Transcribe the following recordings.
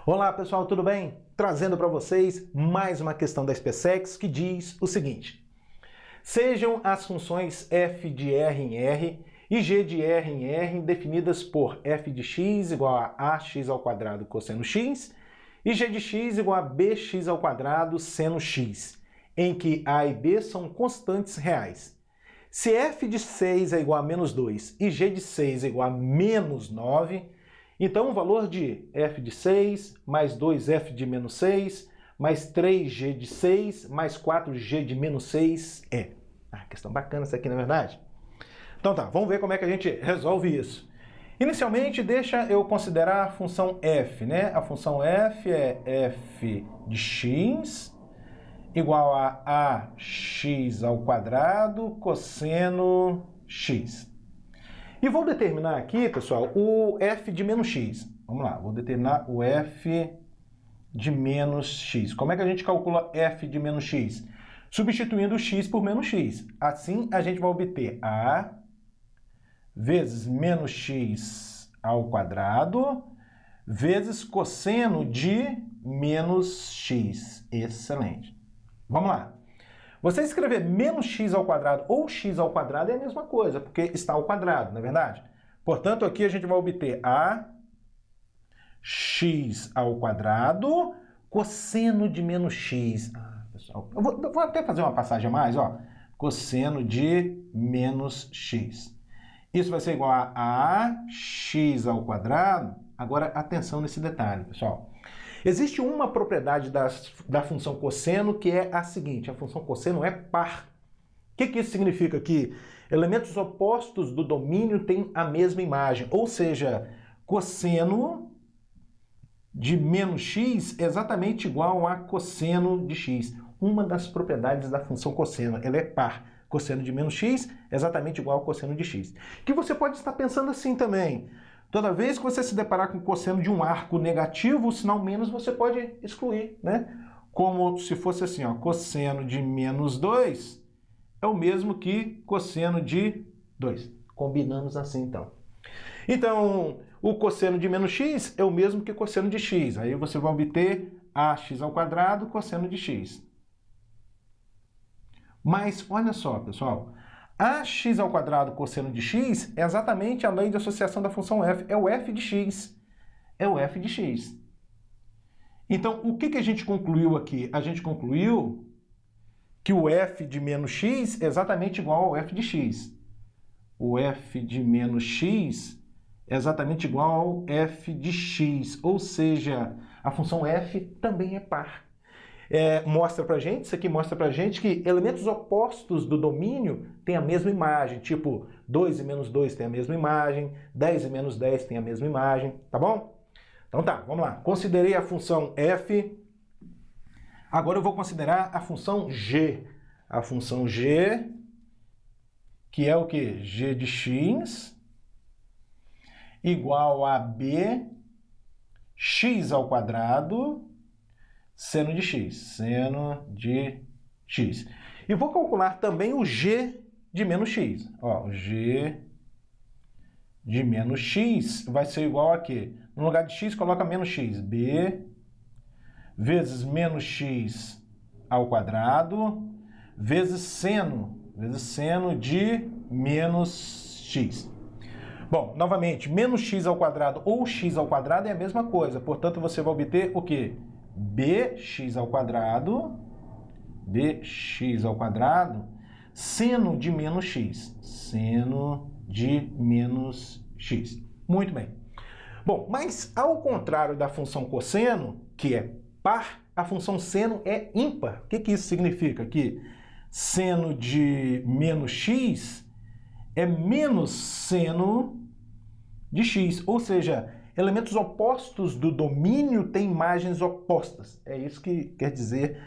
Olá pessoal, tudo bem? Trazendo para vocês mais uma questão da SpaceX que diz o seguinte: sejam as funções f de r em r e g de r em r definidas por f de x igual a ax ao quadrado cosseno x e g de x igual a bx ao quadrado seno x, em que a e b são constantes reais. Se f de 6 é igual a menos 2 e g de 6 é igual a menos 9, então o valor de f de 6 mais 2f de menos 6 mais 3g de 6 mais 4g de menos 6 é... questão bacana essa aqui, não é verdade? Então tá, vamos ver como é que a gente resolve isso. Inicialmente, deixa eu considerar a função f, né? A função f é f de x igual a ax ao quadrado cosseno x. E vou determinar aqui, pessoal, o f de menos x. Vamos lá, vou determinar o f de menos x. Como é que a gente calcula f de menos x? Substituindo o x por menos x. Assim, a gente vai obter a vezes menos x ao quadrado vezes cosseno de menos x. Excelente. Vamos lá. Você escrever menos x ao quadrado ou x ao quadrado é a mesma coisa, porque está ao quadrado, não é verdade? Portanto, aqui a gente vai obter a x ao quadrado cosseno de menos x. Pessoal, eu vou até fazer uma passagem a mais, ó. Cosseno de menos x. Isso vai ser igual a ax ao quadrado. Agora, atenção nesse detalhe, pessoal. Existe uma propriedade da função cosseno que é a seguinte: a função cosseno é par. O que isso significa? Que elementos opostos do domínio têm a mesma imagem, ou seja, cosseno de menos x é exatamente igual a cosseno de x. Uma das propriedades da função cosseno, ela é par. Cosseno de menos x é exatamente igual ao cosseno de x. Que você pode estar pensando assim também. Toda vez que você se deparar com o cosseno de um arco negativo, o sinal menos você pode excluir, né? Como se fosse assim, ó, cosseno de menos 2 é o mesmo que cosseno de 2. Combinamos assim, então. Então, o cosseno de menos x é o mesmo que cosseno de x. Aí você vai obter ax ao quadrado cosseno de x. Mas, olha só, pessoal, ax ao quadrado cosseno de x é exatamente a lei de associação da função f, é o f de x. É o f de x. Então, o que a gente concluiu aqui? A gente concluiu que o f de menos x é exatamente igual ao f de x. O f de menos x é exatamente igual ao f de x, ou seja, a função f também é par. Mostra pra gente, isso aqui mostra pra gente que elementos opostos do domínio têm a mesma imagem, tipo 2 e menos 2 têm a mesma imagem, 10 e menos 10 têm a mesma imagem, tá bom? Então tá, vamos lá. Considerei a função f, agora eu vou considerar a função g. A função g, que é o quê? G de x igual a b x ao quadrado seno de x, seno de x. E vou calcular também o g de menos x. Ó, o g de menos x vai ser igual a quê? No lugar de x, coloca menos x. b vezes menos x ao quadrado vezes seno de menos x. Bom, novamente, menos x ao quadrado ou x ao quadrado é a mesma coisa. Portanto, você vai obter o quê? bx ao quadrado seno de menos x. Seno de menos x. Muito bem. Bom, mas ao contrário da função cosseno, que é par, a função seno é ímpar. O que isso significa? Que seno de menos x é menos seno de x, ou seja, elementos opostos do domínio têm imagens opostas. É isso que quer dizer,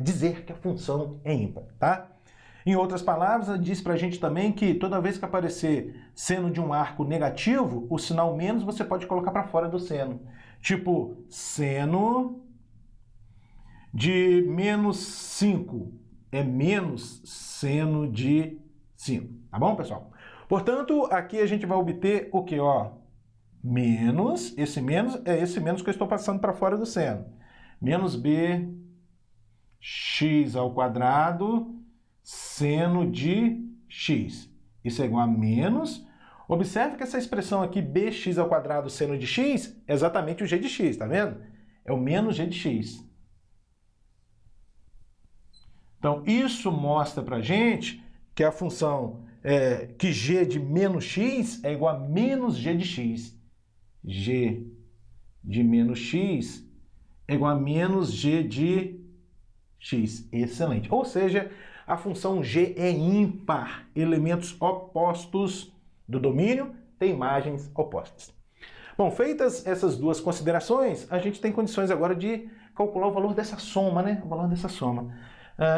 dizer que a função é ímpar, tá? Em outras palavras, ela diz pra gente também que toda vez que aparecer seno de um arco negativo, o sinal menos você pode colocar para fora do seno. Tipo, seno de menos 5 é menos seno de 5. Tá bom, pessoal? Portanto, aqui a gente vai obter o quê? Ó, menos, esse menos é esse menos que eu estou passando para fora do seno, menos b x ao quadrado seno de x. Isso é igual a menos. Observe que essa expressão aqui, bx ao quadrado seno de x, é exatamente o g de x, tá vendo? É o menos g de x. Então, isso mostra pra gente que a função que g de menos x é igual a menos g de x. G de menos x é igual a menos g de x. Excelente. Ou seja, a função g é ímpar. Elementos opostos do domínio têm imagens opostas. Bom, feitas essas duas considerações, a gente tem condições agora de calcular o valor dessa soma, né? O valor dessa soma.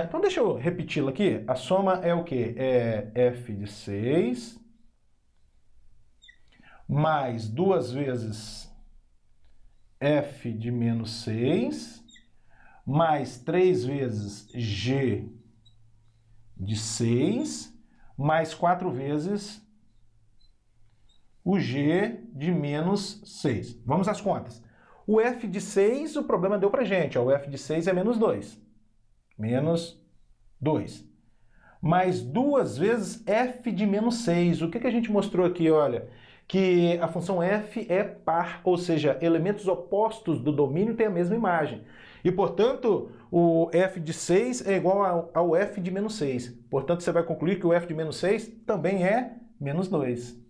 Então, deixa eu repeti-la aqui. A soma é o quê? É f de 6 mais 2 vezes f de menos 6 mais 3 vezes g de 6 mais 4 vezes o g de menos 6. Vamos às contas. O f de 6, o problema deu pra gente. Ó, o f de 6 é menos 2. Menos 2. Mais 2 vezes f de menos 6. O que a gente mostrou aqui? Olha, que a função f é par, ou seja, elementos opostos do domínio têm a mesma imagem. E, portanto, o f de 6 é igual ao f de menos 6. Portanto, você vai concluir que o f de menos 6 também é menos 2.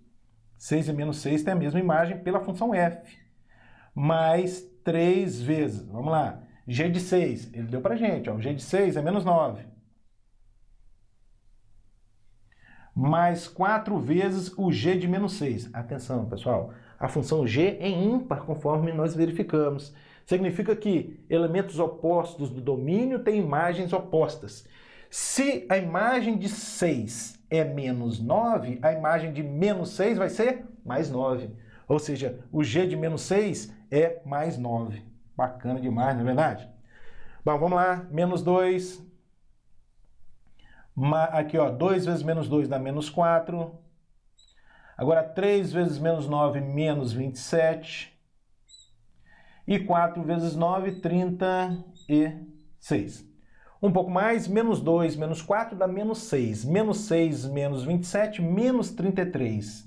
6 e menos 6 tem a mesma imagem pela função f. Mais 3 vezes, vamos lá, g de 6, ele deu pra gente, ó, o g de 6 é menos 9. Mais 4 vezes o g de menos 6. Atenção, pessoal, a função g é ímpar, conforme nós verificamos. Significa que elementos opostos do domínio têm imagens opostas. Se a imagem de 6 é menos 9, a imagem de menos 6 vai ser mais 9. Ou seja, o g de menos 6 é mais 9. Bacana demais, não é verdade? Bom, vamos lá. Menos 2. Aqui, ó, 2 vezes menos 2 dá menos 4. Agora, 3 vezes menos 9, menos 27. E 4 vezes 9, 36. Um pouco mais, menos 2, menos 4 dá menos 6. Menos 6, menos 27, menos 33.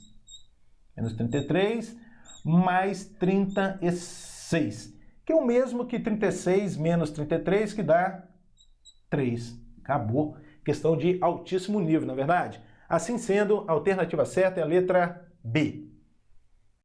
Menos 33, mais 36. Que é o mesmo que 36 menos 33, que dá 3. Acabou. Questão de altíssimo nível, na verdade? Assim sendo, a alternativa certa é a letra B.